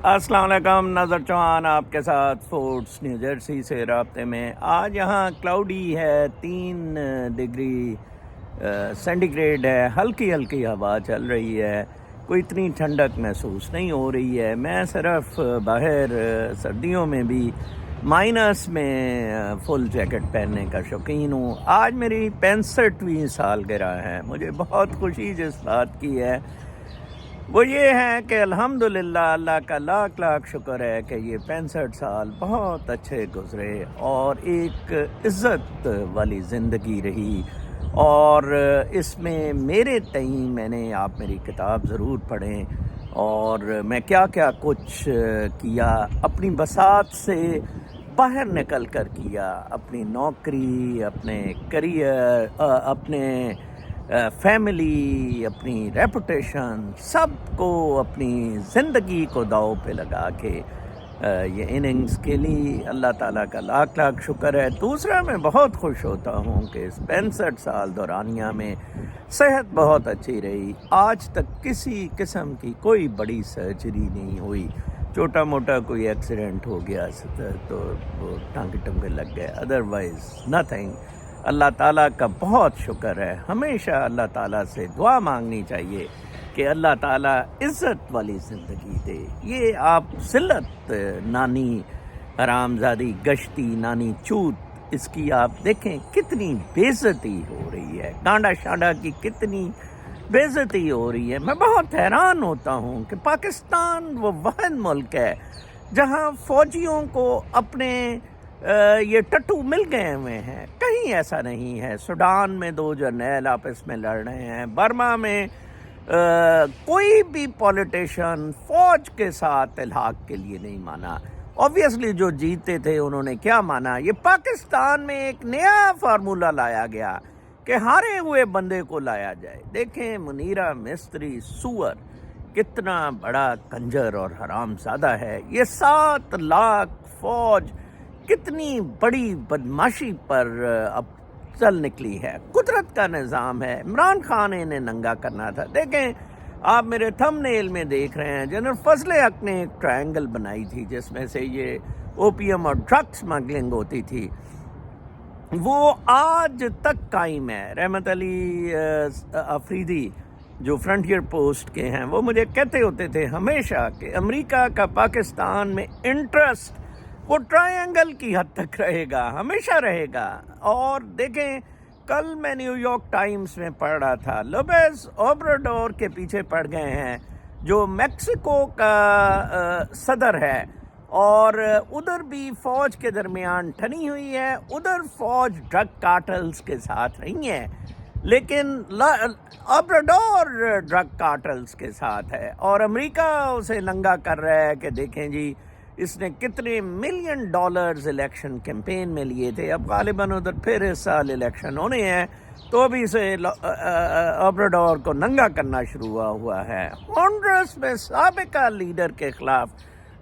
السلام علیکم، ناظر چوہان آپ کے ساتھ فورٹس نیو جرسی سے رابطے میں۔ آج یہاں کلاؤڈی ہے، 3 ڈگری سینٹی گریڈ ہے، ہلکی ہلکی ہوا چل رہی ہے، کوئی اتنی ٹھنڈک محسوس نہیں ہو رہی ہے۔ میں صرف باہر سردیوں میں بھی مائنس میں فل جیکٹ پہننے کا شوقین ہوں۔ آج میری 65ویں سالگرہ ہے۔ مجھے بہت خوشی جس بات کی ہے وہ یہ ہے کہ الحمدللہ اللہ کا لاکھ لاکھ شکر ہے کہ یہ 65 سال بہت اچھے گزرے اور ایک عزت والی زندگی رہی۔ اور اس میں میرے تئیں آپ میری کتاب ضرور پڑھیں، اور میں کیا کیا کچھ کیا، اپنی بساط سے باہر نکل کر کیا، اپنی نوکری، اپنے کریئر، اپنے فیملی، اپنی ریپوٹیشن، سب کو، اپنی زندگی کو داؤ پہ لگا کے یہ اننگز کھیلی۔ اللہ تعالیٰ کا لاکھ لاکھ شکر ہے۔ دوسرا، میں بہت خوش ہوتا ہوں کہ اس 65 سال دورانیہ میں صحت بہت اچھی رہی۔ آج تک کسی قسم کی کوئی بڑی سرجری نہیں ہوئی۔ چھوٹا موٹا کوئی ایکسیڈنٹ ہو گیا تو وہ ٹانگے لگ گئے، ادروائز نتھنگ۔ اللہ تعالیٰ کا بہت شکر ہے۔ ہمیشہ اللہ تعالیٰ سے دعا مانگنی چاہیے کہ اللہ تعالیٰ عزت والی زندگی دے۔ یہ آپ ذلت نانی حرامزادی گشتی نانی چوت، اس کی آپ دیکھیں کتنی بے عزتی ہو رہی ہے، ڈانڈا شانڈا کی کتنی بے عزتی ہو رہی ہے۔ میں بہت حیران ہوتا ہوں کہ پاکستان وہ واحد ملک ہے جہاں فوجیوں کو اپنے یہ ٹٹو مل گئے ہوئے ہیں۔ کہیں ایسا نہیں ہے۔ سوڈان میں 2 جرنیل آپس میں لڑ رہے ہیں، برما میں کوئی بھی پولیٹیشین فوج کے ساتھ الحاق کے لیے نہیں مانا۔ اوبویسلی جو جیتے تھے انہوں نے کیا مانا؟ یہ پاکستان میں ایک نیا فارمولہ لایا گیا کہ ہارے ہوئے بندے کو لایا جائے۔ دیکھیں منیرہ مستری سور کتنا بڑا کنجر اور حرام زادہ ہے۔ یہ 7 لاکھ فوج کتنی بڑی بدماشی پر اب چل نکلی ہے۔ قدرت کا نظام ہے۔ عمران خان انہیں ننگا کرنا تھا۔ دیکھیں آپ میرے تھم نیل میں دیکھ رہے ہیں، جنرل فضل حق نے ایک ٹرائنگل بنائی تھی جس میں سے یہ اوپیم اور ڈرگ سمگلنگ ہوتی تھی، وہ آج تک قائم ہے۔ رحمت علی آفریدی جو فرنٹیئر پوسٹ کے ہیں وہ مجھے کہتے ہوتے تھے ہمیشہ کہ امریکہ کا پاکستان میں انٹرسٹ وہ ٹرائنگل کی حد تک رہے گا، ہمیشہ رہے گا۔ اور دیکھیں کل میں نیو یارک ٹائمز میں پڑھ رہا تھا، لوپیز اوبراڈور کے پیچھے پڑ گئے ہیں جو میکسیکو کا صدر ہے، اور ادھر بھی فوج کے درمیان ٹھنی ہوئی ہے، ادھر فوج ڈرگ کارٹلز کے ساتھ نہیں ہے، لیکن اوبراڈور ڈرگ کارٹلز کے ساتھ ہے، اور امریکہ اسے ننگا کر رہا ہے کہ دیکھیں جی اس نے کتنے $1 ملین الیکشن کیمپین میں لیے تھے۔ اب غالباً ادھر پھر اس سال الیکشن ہونے ہیں تو ابھی سے اوبراڈور کو ننگا کرنا شروع ہوا ہے۔ ہونڈرس میں سابقہ لیڈر کے خلاف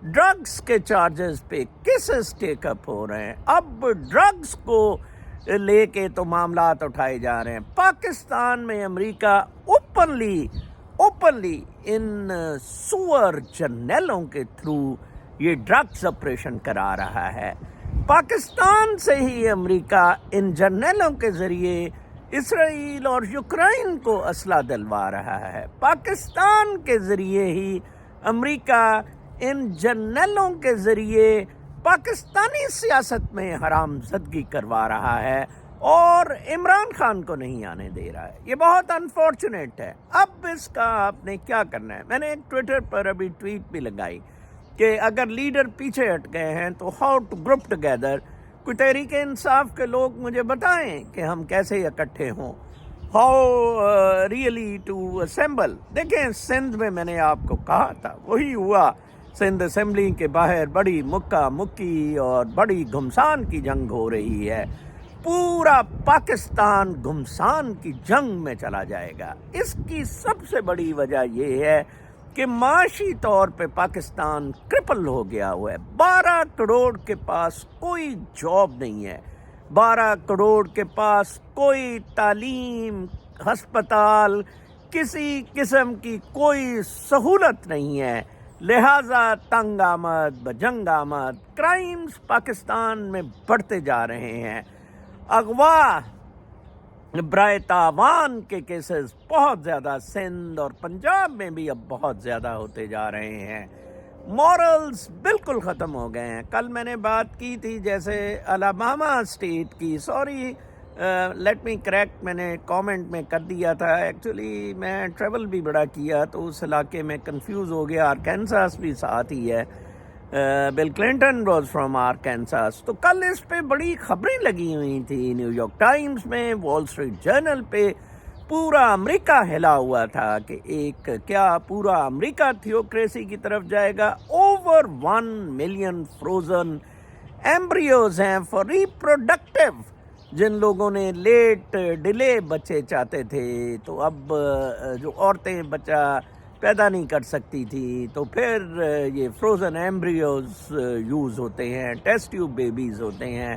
ڈرگز کے چارجز پہ کیسز ٹیک اپ ہو رہے ہیں۔ اب ڈرگز کو لے کے تو معاملات اٹھائے جا رہے ہیں۔ پاکستان میں امریکہ اوپنلی ان سور جرنیلوں کے تھرو یہ ڈرگز آپریشن کرا رہا ہے۔ پاکستان سے ہی امریکہ ان جرنیلوں کے ذریعے اسرائیل اور یوکرائن کو اسلحہ دلوا رہا ہے۔ پاکستان کے ذریعے ہی امریکہ ان جرنیلوں کے ذریعے پاکستانی سیاست میں حرام زدگی کروا رہا ہے اور عمران خان کو نہیں آنے دے رہا ہے۔ یہ بہت انفارچونیٹ ہے۔ اب اس کا آپ نے کیا کرنا ہے؟ میں نے ایک ٹویٹر پر ابھی ٹویٹ بھی لگائی کہ اگر لیڈر پیچھے ہٹ گئے ہیں تو ہاؤ ٹو گروپ ٹوگیدر۔ کوئی تحریک انصاف کے لوگ مجھے بتائیں کہ ہم کیسے اکٹھے ہوں، ہاؤ ریئلی ٹو اسمبل۔ دیکھیں سندھ میں نے آپ کو کہا تھا وہی ہوا۔ سندھ اسمبلی کے باہر بڑی مکہ مکی اور بڑی گھمسان کی جنگ ہو رہی ہے۔ پورا پاکستان گھمسان کی جنگ میں چلا جائے گا۔ اس کی سب سے بڑی وجہ یہ ہے کہ معاشی طور پہ پاکستان کرپل ہو گیا ہوا ہے۔ 12 کروڑ کے پاس کوئی جاب نہیں ہے، 12 کروڑ کے پاس کوئی تعلیم، ہسپتال، کسی قسم کی کوئی سہولت نہیں ہے۔ لہٰذا تنگ آمد بجنگ آمد کرائمز پاکستان میں بڑھتے جا رہے ہیں. اغوا برائے تاوان کے کیسز بہت زیادہ سندھ اور پنجاب میں بھی اب بہت زیادہ ہوتے جا رہے ہیں. مورلز بالکل ختم ہو گئے ہیں. کل میں نے بات کی تھی جیسے الاباما اسٹیٹ کی، سوری لیٹ می کریکٹ، میں نے کامنٹ میں کر دیا تھا. ایکچولی میں ٹریول بھی بڑا کیا تو اس علاقے میں کنفیوز ہو گیا. آرکینساس بھی ساتھ ہی ہے. Bill Clinton was from Arkansas. تو کل اس پہ بڑی خبریں لگی ہوئی تھی، نیو یارک ٹائمز میں، وال اسٹریٹ جرنل پہ. پورا امریکہ ہلا ہوا تھا کہ ایک کیا پورا امریکہ تھیوکریسی کی طرف جائے گا. اوور 1 ملین فروزن ایمبریوز ہیں فار ریپروڈکٹیو. جن لوگوں نے لیٹ ڈیلے بچے چاہتے تھے تو اب جو عورتیں بچہ پیدا نہیں کر سکتی تھی تو پھر یہ فروزن ایمبریوز یوز ہوتے ہیں، ٹیسٹ ٹیوب بیبیز ہوتے ہیں.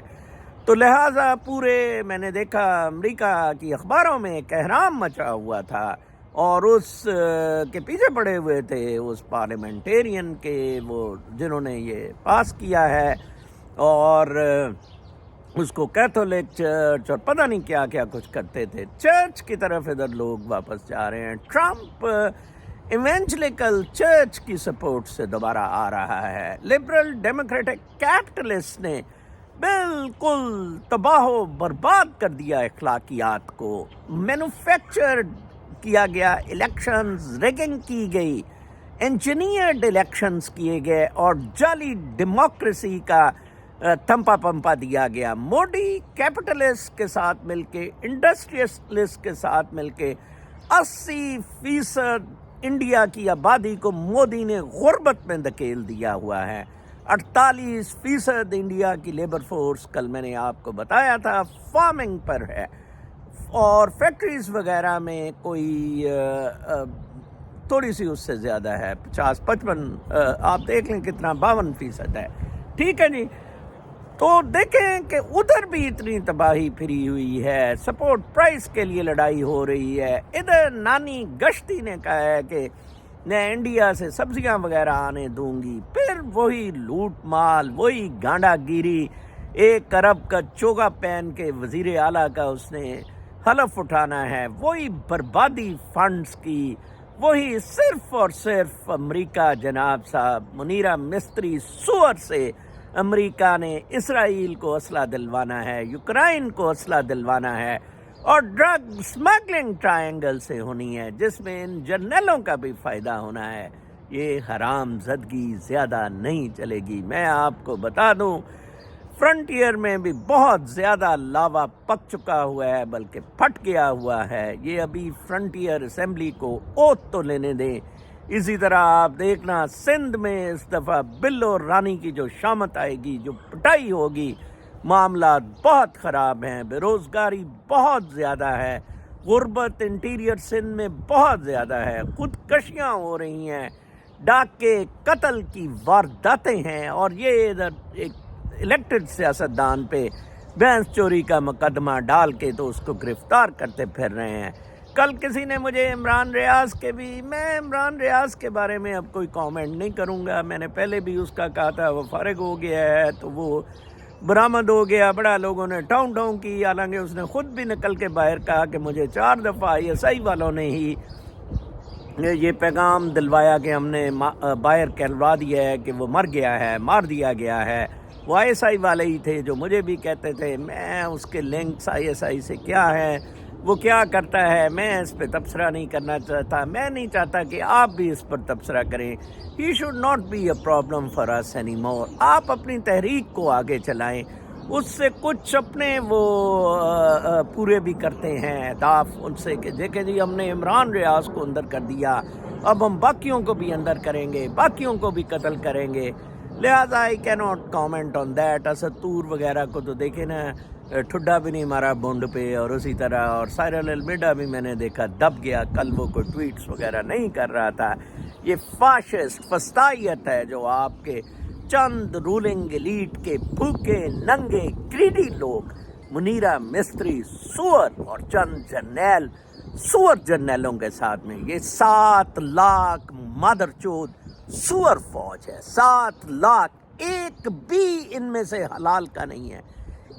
تو لہٰذا پورے میں نے دیکھا امریکہ کی اخباروں میں ایک احرام مچا ہوا تھا اور اس کے پیچھے پڑے ہوئے تھے اس پارلیمنٹیرین کے، وہ جنہوں نے یہ پاس کیا ہے، اور اس کو کیتھولک چرچ اور پتہ نہیں کیا کیا کچھ کرتے تھے. چرچ کی طرف ادھر لوگ واپس جا رہے ہیں. ٹرمپ ایونجلیکل چرچ کی سپورٹ سے دوبارہ آ رہا ہے. لبرل ڈیموکریٹک کیپٹلسٹ نے بالکل تباہ و برباد کر دیا اخلاقیات کو. مینوفیکچر کیا گیا الیکشنز، ریگنگ کی گئی، انجینئرڈ الیکشنز کیے گئے اور جعلی ڈیموکریسی کا تھمپا پمپا دیا گیا. موڈی کیپٹلسٹ کے ساتھ مل کے، انڈسٹریلسٹ کے ساتھ مل کے 80% انڈیا کی آبادی کو مودی نے غربت میں دھکیل دیا ہوا ہے. 48% انڈیا کی لیبر فورس، کل میں نے آپ کو بتایا تھا، فارمنگ پر ہے، اور فیکٹریز وغیرہ میں کوئی تھوڑی سی اس سے زیادہ ہے، 50-55، آپ دیکھ لیں کتنا، 52% ہے. ٹھیک ہے جی. تو دیکھیں کہ ادھر بھی اتنی تباہی پھری ہوئی ہے. سپورٹ پرائس کے لیے لڑائی ہو رہی ہے. ادھر نانی گشتی نے کہا ہے کہ میں انڈیا سے سبزیاں وغیرہ آنے دوں گی. پھر وہی لوٹ مال، وہی گانڈا گیری. 1 ارب کا چوگا پہن کے وزیر اعلیٰ کا اس نے حلف اٹھانا ہے. وہی بربادی فنڈز کی، وہی صرف اور صرف امریکہ. جناب صاحب منیرہ مستری سور سے امریکہ نے اسرائیل کو اسلحہ دلوانا ہے، یوکرائن کو اسلحہ دلوانا ہے، اور ڈرگ سمگلنگ ٹرائنگل سے ہونی ہے جس میں ان جرنیلوں کا بھی فائدہ ہونا ہے. یہ حرام زدگی زیادہ نہیں چلے گی. میں آپ کو بتا دوں فرنٹیئر میں بھی بہت زیادہ لاوا پک چکا ہوا ہے، بلکہ پھٹ گیا ہوا ہے. یہ ابھی فرنٹیئر اسمبلی کو اوت تو لینے دیں. اسی طرح آپ دیکھنا سندھ میں اس دفعہ بل اور رانی کی جو شامت آئے گی، جو پٹائی ہوگی، معاملات بہت خراب ہیں. بے روزگاری بہت زیادہ ہے، غربت انٹیریئر سندھ میں بہت زیادہ ہے، خودکشیاں ہو رہی ہیں، ڈاکے، قتل کی وارداتیں ہیں، اور یہ ادھر ایک الیکٹڈ سیاستدان پہ بھینس چوری کا مقدمہ ڈال کے تو اس کو گرفتار کرتے پھر رہے ہیں. کل کسی نے مجھے عمران ریاض کے بھی، میں عمران ریاض کے بارے میں اب کوئی کامنٹ نہیں کروں گا. میں نے پہلے بھی اس کا کہا تھا، وہ فارغ ہو گیا ہے تو وہ برآمد ہو گیا. بڑا لوگوں نے ٹاؤن ٹاؤن کی، حالانکہ اس نے خود بھی نکل کے باہر کہا کہ مجھے 4 دفعہ ISI والوں نے ہی یہ پیغام دلوایا کہ ہم نے باہر کہلوا دیا ہے کہ وہ مر گیا ہے، مار دیا گیا ہے. وہ ISI والے ہی تھے جو مجھے بھی کہتے تھے. میں اس کے لنکس ISI سے کیا ہے، وہ کیا کرتا ہے، میں اس پہ تبصرہ نہیں کرنا چاہتا. میں نہیں چاہتا کہ آپ بھی اس پر تبصرہ کریں. He should not be a problem for us anymore. آپ اپنی تحریک کو آگے چلائیں. اس سے کچھ اپنے وہ پورے بھی کرتے ہیں اہداف ان سے کہ دیکھیں جی ہم نے عمران ریاض کو اندر کر دیا، اب ہم باقیوں کو بھی اندر کریں گے، باقیوں کو بھی قتل کریں گے. لہٰذا I cannot comment on that. Asad طور وغیرہ کو تو دیکھیں نا، ٹھڈا بھی نہیں مارا بونڈ پہ، اور اسی طرح اور سائرل المیڈا بھی میں نے دیکھا دب گیا. کل وہ کوئی ٹویٹس وغیرہ نہیں کر رہا تھا. یہ فاشسٹ فسطائیت ہے جو آپ کے چند رولنگ ایلیٹ کے بھوکے ننگے گریڈی لوگ، منیرہ مستری سور اور چند جرنیل سور جرنیلوں کے ساتھ میں، یہ 7 لاکھ مادر چود سور فوج ہے. 7 لاکھ، ایک بھی ان میں سے حلال کا نہیں ہے،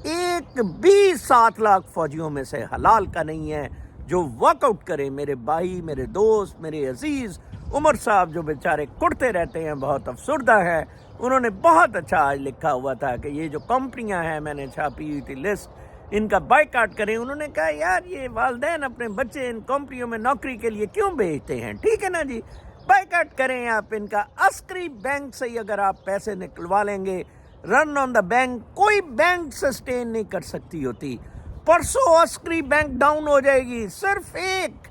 ایک بھی 7 لاکھ فوجیوں میں سے حلال کا نہیں ہے جو واک آؤٹ کرے. میرے بھائی، میرے دوست، میرے عزیز عمر صاحب جو بیچارے کڑتے رہتے ہیں، بہت افسردہ ہے. انہوں نے بہت اچھا آج لکھا ہوا تھا کہ یہ جو کمپنیاں ہیں، میں نے چھاپی ہوئی تھی لسٹ، ان کا بائیکاٹ کریں. انہوں نے کہا یار یہ والدین اپنے بچے ان کمپنیوں میں نوکری کے لیے کیوں بھیجتے ہیں؟ ٹھیک ہے نا جی، بائیکاٹ کریں آپ ان کا. عسکری بینک سے ہی اگر آپ پیسے نکلوا لیں گے، رن آن دا بینک، کوئی بینک سسٹین نہیں کر سکتی ہوتی. پرسوں عسکری بینک ڈاؤن ہو جائے گی. صرف ایک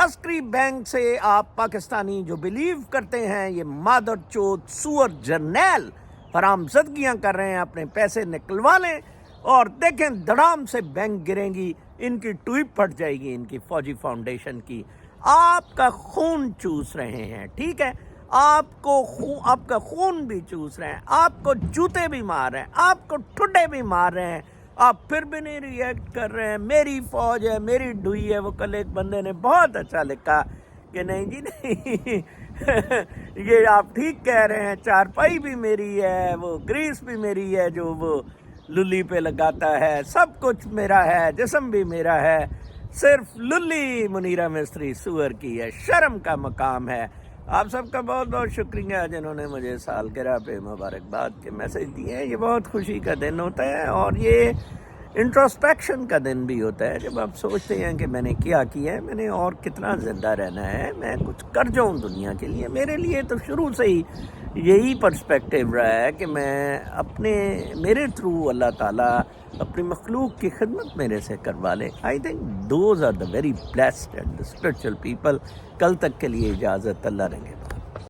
عسکری بینک سے آپ پاکستانی جو بلیو کرتے ہیں یہ مادر چوت سور جرنیل حرام زدگیاں کر رہے ہیں، اپنے پیسے نکلوا لیں اور دیکھیں دڑام سے بینک گریں گی، ان کی ٹویپ پھٹ جائے گی، ان کی فوجی فاؤنڈیشن کی. آپ کا خون چوس رہے ہیں، ٹھیک ہے، آپ کا خون بھی چوس رہے ہیں، آپ کو جوتے بھی مار رہے ہیں، آپ کو ٹھڈے بھی مار رہے ہیں، آپ پھر بھی نہیں ریئیکٹ کر رہے ہیں. میری فوج ہے، میری ڈوئی ہے. وہ کل ایک بندے نے بہت اچھا لکھا کہ نہیں جی نہیں یہ آپ ٹھیک کہہ رہے ہیں، چارپائی بھی میری ہے، وہ گریس بھی میری ہے جو وہ للی پہ لگاتا ہے، سب کچھ میرا ہے، جسم بھی میرا ہے، صرف للی منیرہ مستری سور کی ہے. شرم کا مقام ہے. آپ سب کا بہت بہت شکریہ جنہوں نے مجھے سالگرہ پہ مبارکباد کے میسج دیے ہیں. یہ بہت خوشی کا دن ہوتا ہے اور یہ انٹروسپیکشن کا دن بھی ہوتا ہے جب آپ سوچتے ہیں کہ میں نے کیا ہے، میں نے اور کتنا زندہ رہنا ہے، میں کچھ کر جاؤں دنیا کے لیے. میرے لیے تو شروع سے ہی یہی پرسپیکٹیو رہا ہے کہ میں میرے تھرو اللہ تعالیٰ اپنی مخلوق کی خدمت میرے سے کروا لے. I think those are the very blessed and the spiritual people. کل تک کے لیے اجازت، اللہ رنگے.